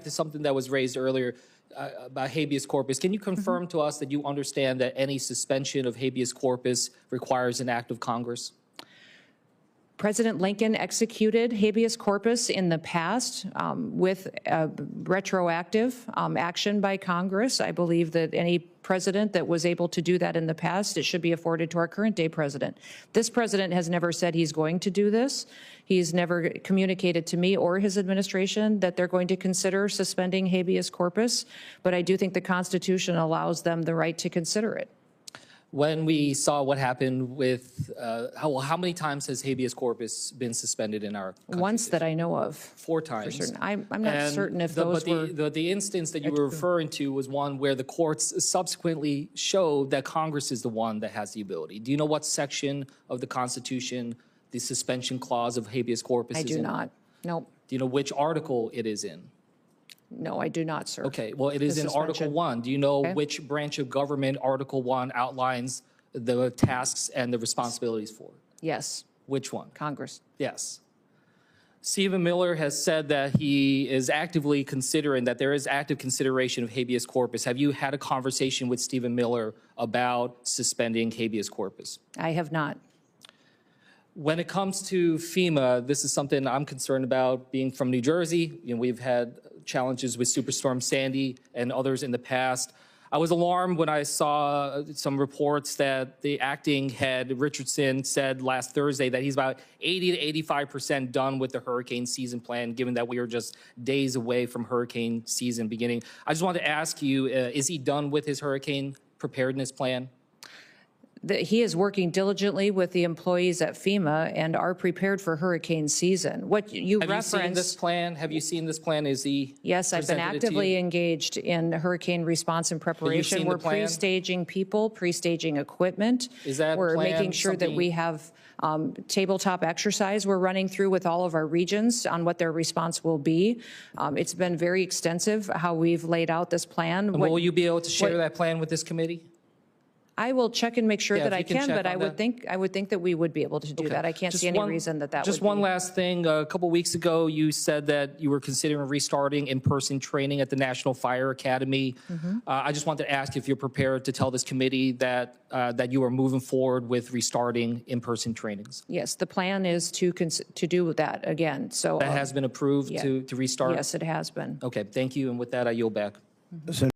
to something that was raised earlier about habeas corpus. Can you confirm to us that you understand that any suspension of habeas corpus requires an act of Congress? President Lincoln executed habeas corpus in the past with retroactive action by Congress. I believe that any president that was able to do that in the past, it should be afforded to our current day president. This president has never said he's going to do this. He's never communicated to me or his administration that they're going to consider suspending habeas corpus, but I do think the Constitution allows them the right to consider it. When we saw what happened with, how many times has habeas corpus been suspended in our country? Once that I know of. 4 times. For certain. I'm not certain if those were... The instance that you were referring to was one where the courts subsequently showed that Congress is the one that has the ability. Do you know what section of the Constitution the suspension clause of habeas corpus is in? I do not. Nope. Do you know which article it is in? No, I do not, sir. Okay, well, it is in Article 1. Do you know which branch of government Article 1 outlines the tasks and the responsibilities for? Yes. Which one? Congress. Yes. Stephen Miller has said that he is actively considering, that there is active consideration of habeas corpus. Have you had a conversation with Stephen Miller about suspending habeas corpus? I have not. When it comes to FEMA, this is something I'm concerned about. Being from New Jersey, we've had challenges with Superstorm Sandy and others in the past. I was alarmed when I saw some reports that the acting head, Richardson, said last Thursday that he's about 80 to 85% done with the hurricane season plan, given that we are just days away from hurricane season beginning. I just wanted to ask you, is he done with his hurricane preparedness plan? He is working diligently with the employees at FEMA and are prepared for hurricane season. What you referenced... Have you seen this plan? Have you seen this plan? Is he... Yes, I've been actively engaged in hurricane response and preparation. We're pre-staging people, pre-staging equipment. Is that We're making sure that we have tabletop exercise we're running through with all of our regions on what their response will be. It's been very extensive how we've laid out this plan. And will you be able to share that plan with this committee? I will check and make sure that I can, but I would that. think that we would be able to do that. I can't see any reason that would be. Just one last thing. A couple weeks ago, you said that you were considering restarting in-person training at the National Fire Academy. I just wanted to ask if you're prepared to tell this committee that that you are moving forward with restarting in-person trainings. Yes, the plan is to do that again. So that has been approved to restart? Yes, it has been. Okay, thank you. And with that, I yield back.